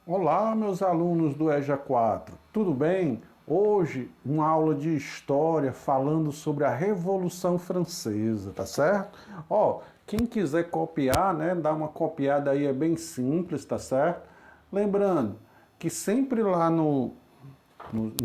Olá, meus alunos do EJA 4, tudo bem? Hoje, uma aula de história falando sobre a Revolução Francesa, tá certo? Ó, quem quiser copiar, né, dá uma copiada aí, é bem simples, tá certo? Lembrando que sempre lá no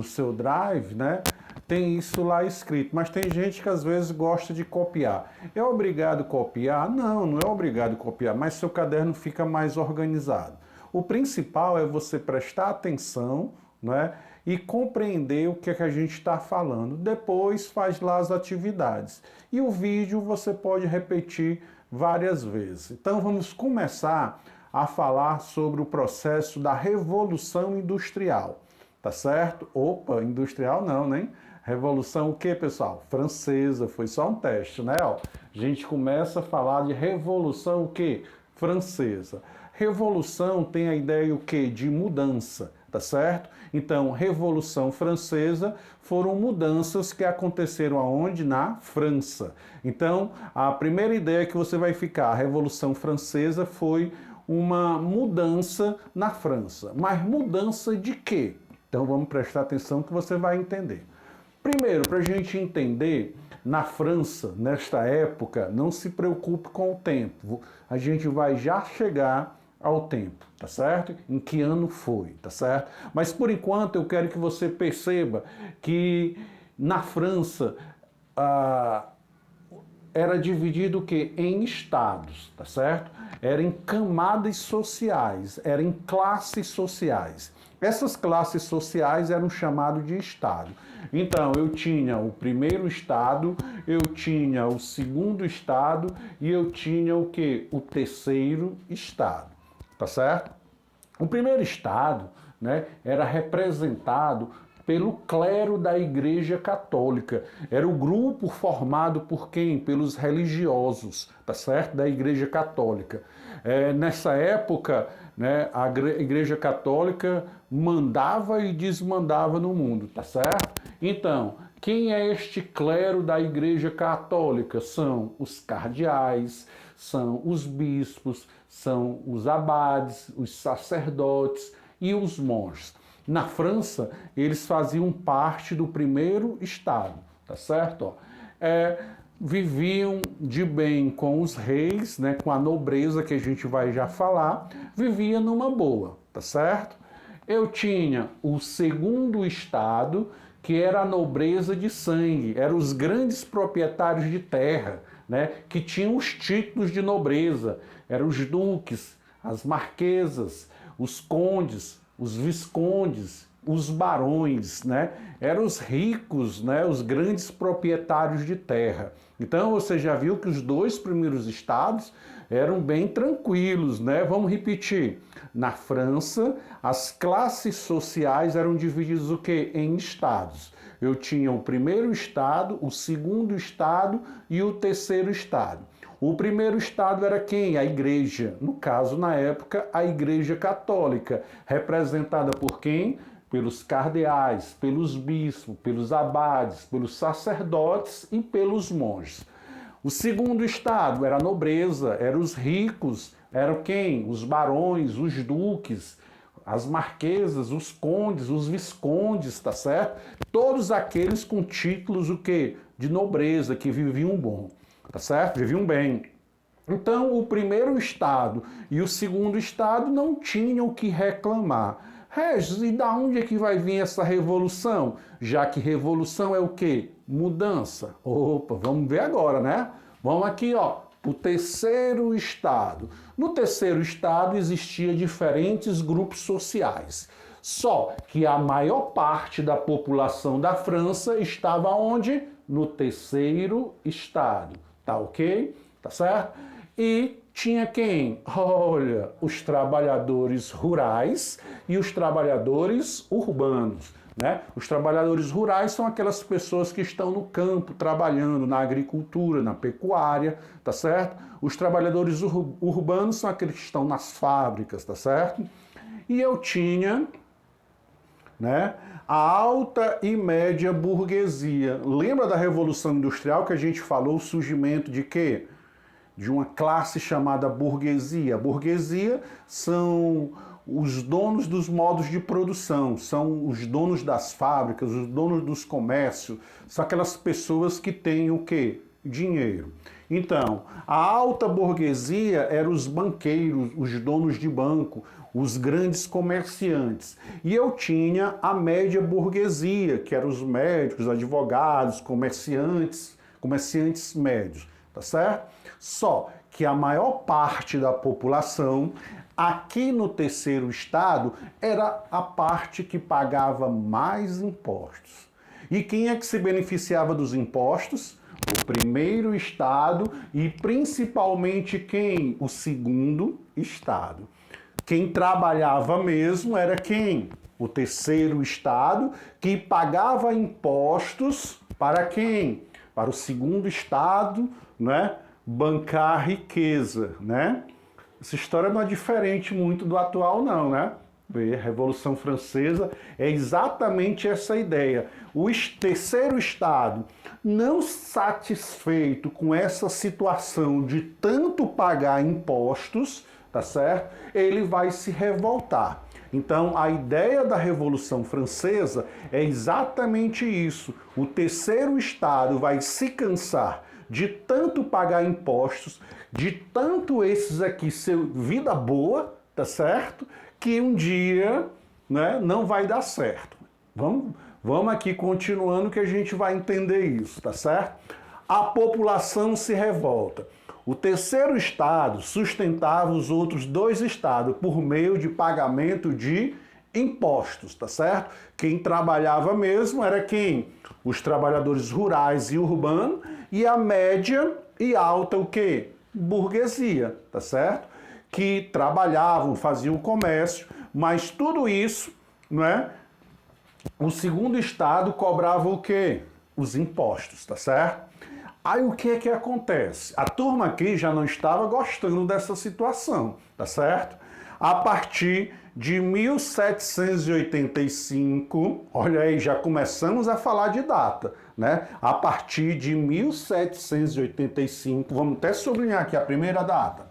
seu drive, né, tem isso lá escrito, mas tem gente que às vezes gosta de copiar. É obrigado a copiar? Não, não é obrigado a copiar, mas seu caderno fica mais organizado. O principal é você prestar atenção, né, e compreender o que é que a gente está falando. Depois faz lá as atividades. E o vídeo você pode repetir várias vezes. Então vamos começar a falar sobre o processo da Revolução Industrial. Tá certo? Opa, industrial não, né? Revolução o quê, pessoal? Francesa, foi só um teste, né? Ó, a gente começa a falar de revolução o quê? Francesa. Revolução tem a ideia o quê? De mudança, tá certo? Então, Revolução Francesa foram mudanças que aconteceram aonde? Na França. Então, a primeira ideia que você vai ficar, a Revolução Francesa foi uma mudança na França. Mas mudança de quê? Então vamos prestar atenção que você vai entender. Primeiro, para a gente entender, na França, nesta época, não se preocupe com o tempo. A gente vai já chegar ao tempo, tá certo? Em que ano foi, tá certo? Mas por enquanto eu quero que você perceba que na França era dividido o quê? Em estados, tá certo? Era em camadas sociais, era em classes sociais. Essas classes sociais eram chamadas de estado. Então, eu tinha o primeiro estado, eu tinha o segundo estado e eu tinha o quê? O terceiro estado, tá certo? O primeiro estado, né, era representado pelo clero da Igreja Católica. Era o grupo formado por quem? Pelos religiosos, tá certo? Da Igreja Católica. Nessa época, né, a Igreja Católica mandava e desmandava no mundo, tá certo? Então, quem é este clero da Igreja Católica? São os cardeais, são os bispos, são os abades, os sacerdotes e os monges. Na França, eles faziam parte do primeiro estado, tá certo? Viviam de bem com os reis, né, com a nobreza que a gente vai já falar, vivia numa boa, tá certo? Eu tinha o segundo estado, que era a nobreza de sangue, eram os grandes proprietários de terra, né, que tinham os títulos de nobreza, eram os duques, as marquesas, os condes, os viscondes, os barões, né? Eram os ricos, né? Os grandes proprietários de terra. Então você já viu que os dois primeiros estados eram bem tranquilos, né? Vamos repetir. Na França, as classes sociais eram divididas o quê? Em estados. Eu tinha o primeiro estado, o segundo estado e o terceiro estado. O primeiro estado era quem? A igreja. No caso, na época, a Igreja Católica, representada por quem? Pelos cardeais, pelos bispos, pelos abades, pelos sacerdotes e pelos monges. O segundo estado era a nobreza, eram os ricos, eram quem? Os barões, os duques, as marquesas, os condes, os viscondes, tá certo? Todos aqueles com títulos o quê? De nobreza, que viviam bom. Tá certo? Viviam bem. Então, o primeiro estado e o segundo estado não tinham o que reclamar. Regis, e da onde é que vai vir essa revolução? Já que revolução é o quê? Mudança. Opa, vamos ver agora, né? Vamos aqui, ó, o terceiro estado. No terceiro estado existia diferentes grupos sociais. Só que a maior parte da população da França estava onde? No terceiro estado. Tá ok? Tá certo? E tinha quem? Olha, os trabalhadores rurais e os trabalhadores urbanos. Né? Os trabalhadores rurais são aquelas pessoas que estão no campo trabalhando na agricultura, na pecuária, tá certo? Os trabalhadores urbanos são aqueles que estão nas fábricas, tá certo? E eu tinha, né, a alta e média burguesia. Lembra da Revolução Industrial que a gente falou o surgimento de quê? De uma classe chamada burguesia. A burguesia são os donos dos modos de produção, são os donos das fábricas, os donos dos comércios, são aquelas pessoas que têm o quê? Dinheiro. Então, a alta burguesia eram os banqueiros, os donos de banco, os grandes comerciantes. E eu tinha a média burguesia, que eram os médicos, advogados, comerciantes médios, tá certo? Só que a maior parte da população aqui no terceiro estado era a parte que pagava mais impostos. E quem é que se beneficiava dos impostos? O primeiro estado e principalmente quem? O segundo estado. Quem trabalhava mesmo era quem? O terceiro estado, que pagava impostos para quem? Para o segundo estado, né? Bancar a riqueza, né? Essa história não é diferente muito do atual, não, né? A Revolução Francesa é exatamente essa ideia. O terceiro estado, não satisfeito com essa situação de tanto pagar impostos, tá certo? Ele vai se revoltar. Então, a ideia da Revolução Francesa é exatamente isso. O terceiro estado vai se cansar de tanto pagar impostos, de tanto esses aqui ser vida boa, tá certo? Que um dia, né, não vai dar certo. Vamos aqui continuando que a gente vai entender isso, tá certo? A população se revolta. O terceiro estado sustentava os outros dois estados por meio de pagamento de impostos, tá certo? Quem trabalhava mesmo era quem? Os trabalhadores rurais e urbanos e a média e alta o quê? Burguesia, tá certo? Que trabalhavam, faziam comércio, mas tudo isso, né? O segundo estado cobrava o quê? Os impostos, tá certo? Aí o que é que acontece? A turma aqui já não estava gostando dessa situação, tá certo? A partir de 1785, olha aí, já começamos a falar de data, né? A partir de 1785, vamos até sublinhar aqui a primeira data.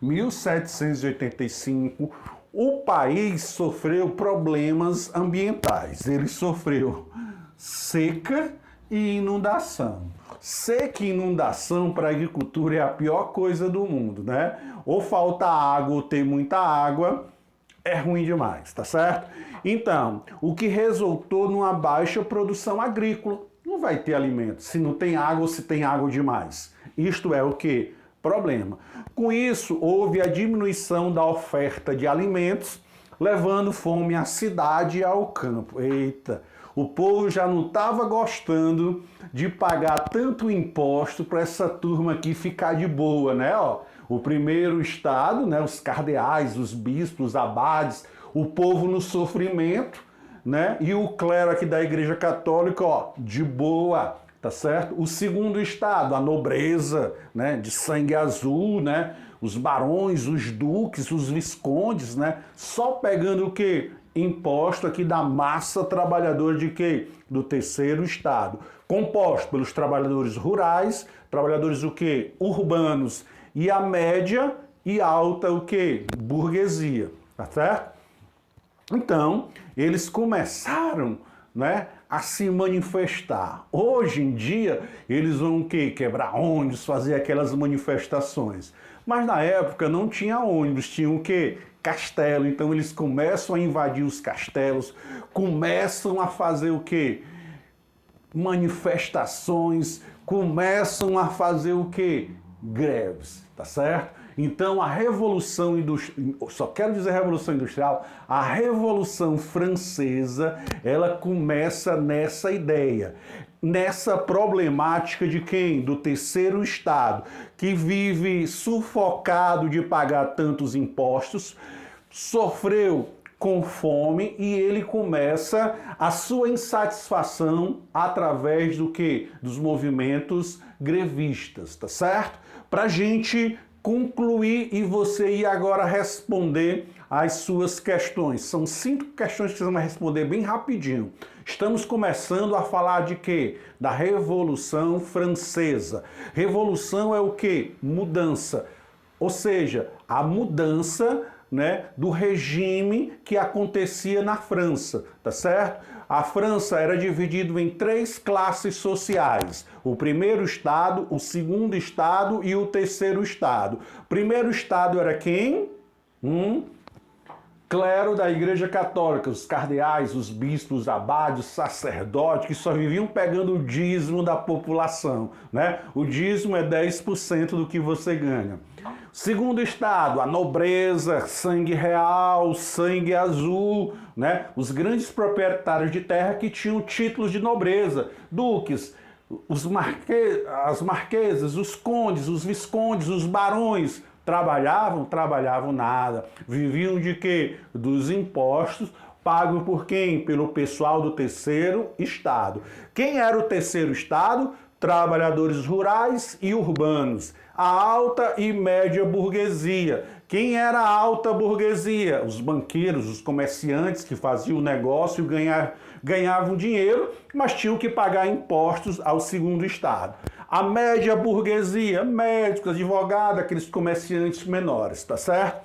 1785, o país sofreu problemas ambientais. Ele sofreu seca e inundação. Seca e inundação para a agricultura é a pior coisa do mundo, né? Ou falta água ou ter muita água, é ruim demais, tá certo? Então, o que resultou numa baixa produção agrícola. Não vai ter alimento se não tem água ou se tem água demais. Isto é o quê? Problema. Com isso, houve a diminuição da oferta de alimentos, levando fome à cidade e ao campo. Eita! O povo já não estava gostando de pagar tanto imposto para essa turma aqui ficar de boa, né? Ó, o primeiro estado, né? Os cardeais, os bispos, os abades, o povo no sofrimento, né? E o clero aqui da Igreja Católica, ó, de boa, tá certo? O segundo estado, a nobreza, né? De sangue azul, né? Os barões, os duques, os viscondes, né? Só pegando o quê? Imposto aqui da massa trabalhadora de quê? Do terceiro estado. Composto pelos trabalhadores rurais, trabalhadores o quê? Urbanos e a média e alta o quê? Burguesia, tá certo? Então, eles começaram, né, a se manifestar. Hoje em dia, eles vão o quê? Quebrar ônibus, fazer aquelas manifestações. Mas na época não tinha ônibus, tinha o quê? Castelo. Então eles começam a invadir os castelos, começam a fazer o quê? Manifestações, começam a fazer o quê? Greves, tá certo? Então a Revolução Industrial, só quero dizer Revolução Industrial, a Revolução Francesa, ela começa nessa ideia, nessa problemática de quem? Do terceiro estado, que vive sufocado de pagar tantos impostos, sofreu com fome e ele começa a sua insatisfação através do quê? Dos movimentos grevistas, tá certo? Pra gente concluir e você ir agora responder as suas questões. São 5 questões que você vai responder bem rapidinho. Estamos começando a falar de quê? Da Revolução Francesa. Revolução é o quê? Mudança. ou seja, a mudança, né, do regime que acontecia na França, tá certo? A França era dividida em 3 classes sociais: o primeiro estado, o segundo estado e o terceiro estado. O primeiro estado era quem? Clero da Igreja Católica, os cardeais, os bispos, os abades, os sacerdotes, que só viviam pegando o dízimo da população, né? O dízimo é 10% do que você ganha. Segundo estado, a nobreza, sangue real, sangue azul, né? Os grandes proprietários de terra que tinham títulos de nobreza, duques, as marquesas, os condes, os viscondes, os barões. Trabalhavam nada. Viviam de quê? Dos impostos pagos por quem? Pelo pessoal do terceiro estado. Quem era o terceiro estado? Trabalhadores rurais e urbanos. A alta e média burguesia. Quem era a alta burguesia? Os banqueiros, os comerciantes que faziam o negócio e ganhavam dinheiro, mas tinham que pagar impostos ao segundo estado. A média burguesia, médicos, advogados, aqueles comerciantes menores, tá certo?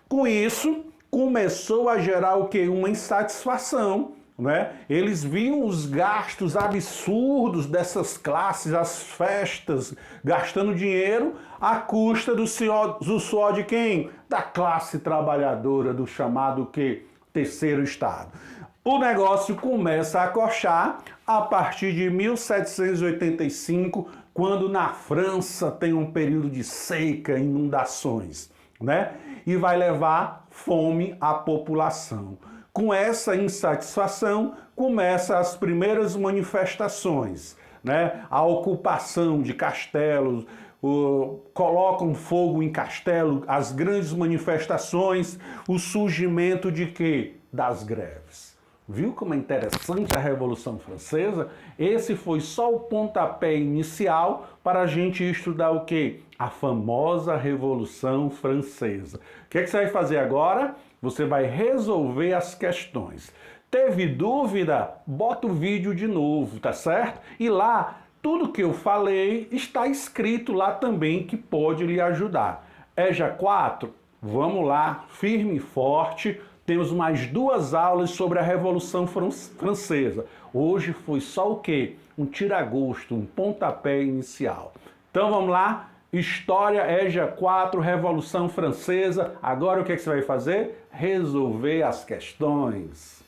Com isso, começou a gerar o quê? Uma insatisfação, né? Eles viam os gastos absurdos dessas classes, as festas, gastando dinheiro à custa do suor de quem? Da classe trabalhadora, do chamado quê? Terceiro estado. O negócio começa a acochar a partir de 1785, quando na França tem um período de seca, inundações, né? E vai levar fome à população. Com essa insatisfação, começam as primeiras manifestações, né? A ocupação de castelos, colocam fogo em castelo, as grandes manifestações, o surgimento de quê? Das greves. Viu como é interessante a Revolução Francesa? Esse foi só o pontapé inicial para a gente estudar o quê? A famosa Revolução Francesa. O que é que você vai fazer agora? Você vai resolver as questões. Teve dúvida? Bota o vídeo de novo, tá certo? E lá, tudo que eu falei está escrito lá também que pode lhe ajudar. EJA 4? Vamos lá, firme e forte. Temos mais 2 aulas sobre a Revolução Francesa. Hoje foi só o quê? Um tira-gosto, um pontapé inicial. Então vamos lá. História EJA 4, Revolução Francesa. Agora o que é que você vai fazer? Resolver as questões.